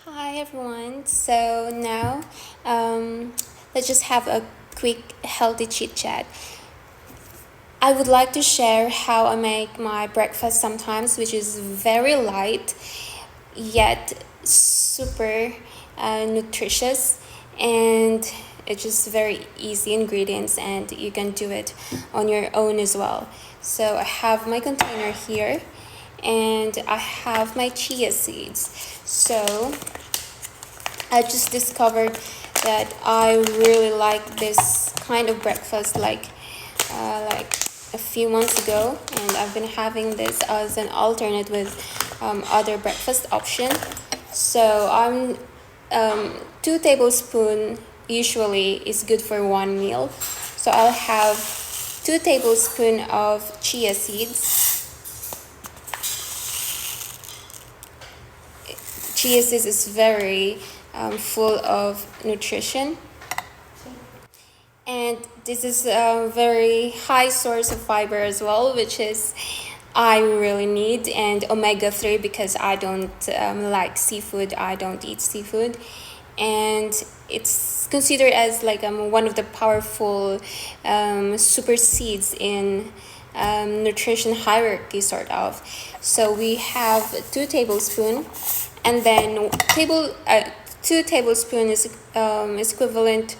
Hi everyone. So now, let's just have a quick healthy chit chat. I would like to share how I make my breakfast sometimes, which is very light yet super nutritious, and it's just very easy ingredients, and you can do it on your own as well. So I have my container here, and I have my chia seeds. So I just discovered that I really like this kind of breakfast like a few months ago, and I've been having this as an alternate with other breakfast option. So I'm 2 tablespoons usually is good for one meal. So I'll have 2 tablespoons of chia seeds. Chia seeds is very full of nutrition, and this is a very high source of fiber as well, which is I really need, and omega-3 because I don't like seafood. I don't eat seafood, and it's considered as like one of the powerful super seeds in nutrition hierarchy, sort of. So we have 2 tablespoons, and then 2 tablespoons is equivalent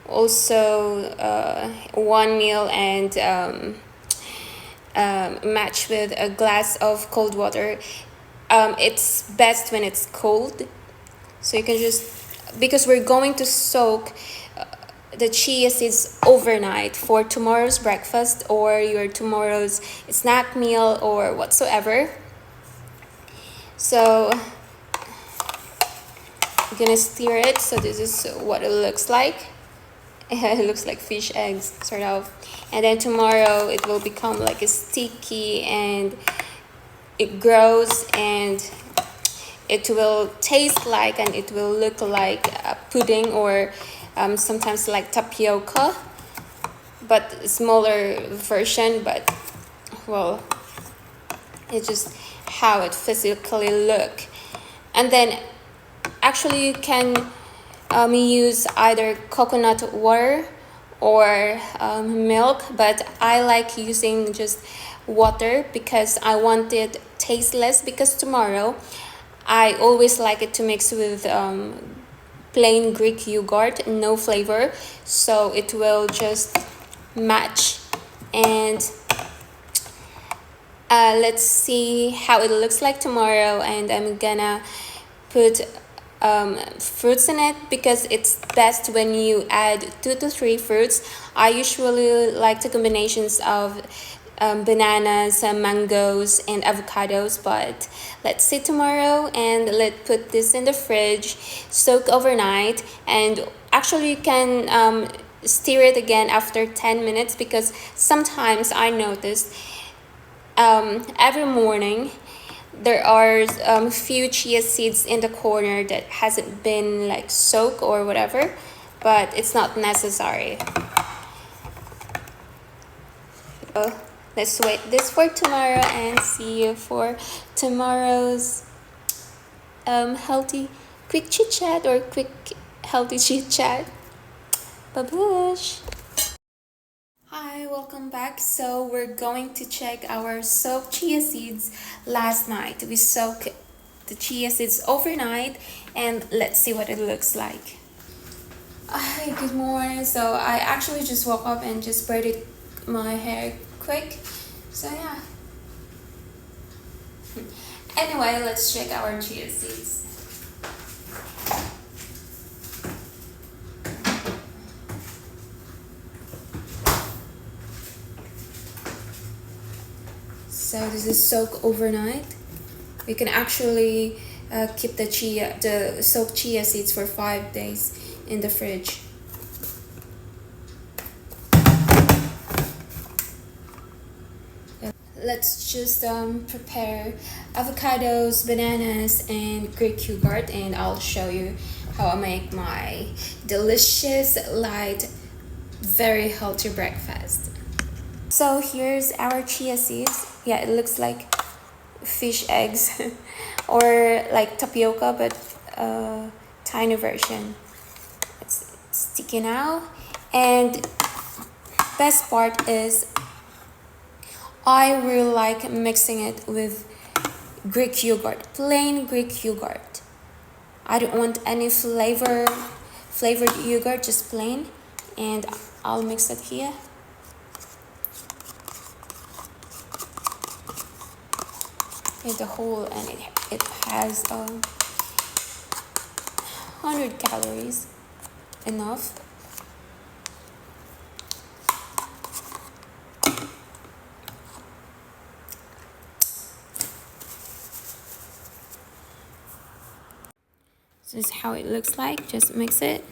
also one meal, and match with a glass of cold water. It's best when it's cold, so you can just, because we're going to soak the chia seeds overnight for tomorrow's breakfast or your tomorrow's snack meal or whatsoever. So I'm gonna stir it. So this is what it looks like. It looks like fish eggs, sort of. And then tomorrow it will become like a sticky, and it grows, and it will taste like, and it will look like a pudding, or sometimes like tapioca, but a smaller version. But well, it's just how it physically look. And then actually you can use either coconut water or milk, but I like using just water because I want it tasteless, because tomorrow I always like it to mix with plain Greek yogurt, no flavor, so it will just match. And let's see how it looks like tomorrow, and I'm gonna put fruits in it, because it's best when you add 2 to 3 fruits. I usually like the combinations of bananas, mangoes, and avocados, but let's see tomorrow, and let's put this in the fridge, soak overnight, and actually you can stir it again after 10 minutes, because sometimes I noticed every morning there are few chia seeds in the corner that hasn't been like soaked or whatever, but it's not necessary. So let's wait this for tomorrow, and see you for tomorrow's healthy quick chit chat, or quick healthy chit chat. Babush! Hi, welcome back. So we're going to check our soaked chia seeds last night. We soaked the chia seeds overnight, and let's see what it looks like. Hi, good morning. So I actually just woke up and just braided my hair quick. So yeah. Anyway, let's check our chia seeds. So this is soak overnight. You can actually keep the soaked chia seeds for 5 days in the fridge. Let's just prepare avocados, bananas, and Greek yogurt, and I'll show you how I make my delicious, light, very healthy breakfast. So here's our chia seeds. Yeah, it looks like fish eggs or like tapioca, but tiny version. It's sticky now. And best part is I really like mixing it with Greek yogurt, plain Greek yogurt. I don't want any flavored yogurt, just plain. And I'll mix it here. And the whole, and it has 100 calories, enough. This is how it looks like. Just mix it.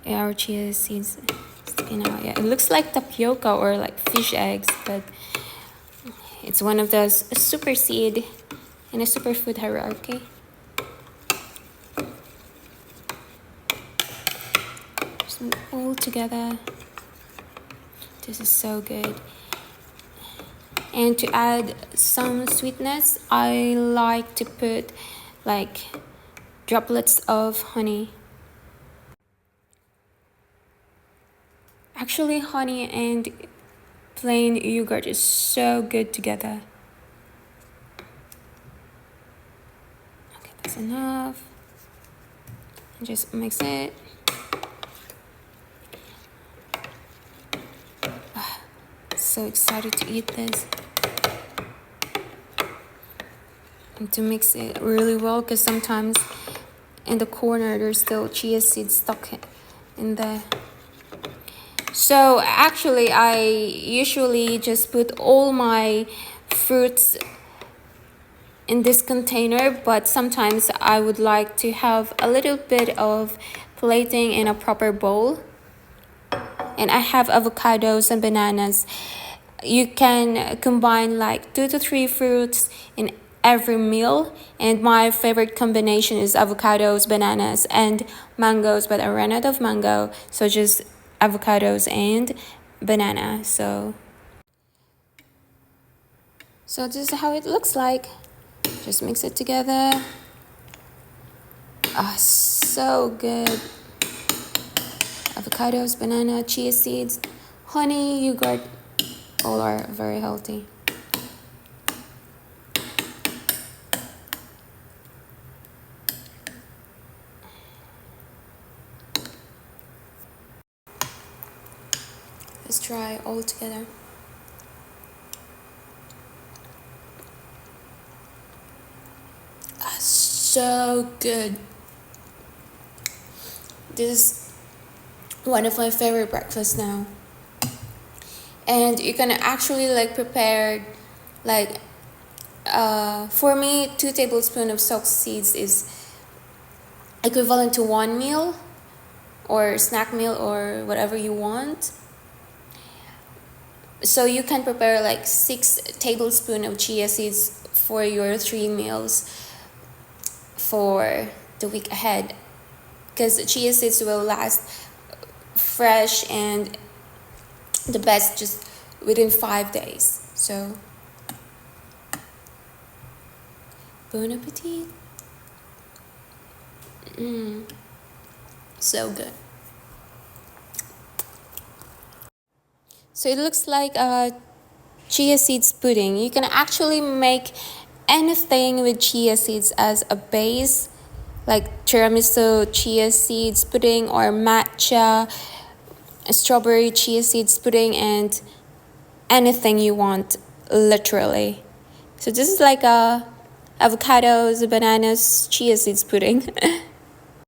Our chia seeds, yeah, it looks like tapioca or like fish eggs, but it's one of those super seed in a superfood hierarchy. Just all together. This is so good. And to add some sweetness, I like to put like droplets of honey. Actually, honey and plain yogurt is so good together. Okay, that's enough. And just mix it. So excited to eat this. And to mix it really well, because sometimes in the corner there's still chia seeds stuck in there. So actually I usually just put all my fruits in this container, but sometimes I would like to have a little bit of plating in a proper bowl. And I have avocados and bananas. You can combine like 2 to 3 fruits in every meal, and my favorite combination is avocados, bananas, and mangoes, but I ran out of mango, so just avocados and banana. So this is how it looks like. Just mix it together. So good. Avocados, banana, chia seeds, honey, yogurt, all are very healthy. Let's try all together. So good. This is one of my favorite breakfasts now. And you can actually like prepare like for me 2 tablespoons of soaked seeds is equivalent to 1 meal or snack meal or whatever you want. So you can prepare like 6 tablespoons of chia seeds for your 3 meals for the week ahead, because chia seeds will last fresh and the best just within 5 days. So bon appetit. So good. So it looks like a chia seeds pudding. You can actually make anything with chia seeds as a base, like tiramisu chia seeds pudding or matcha strawberry chia seeds pudding, and anything you want, literally. So this is like a avocados, bananas, chia seeds pudding.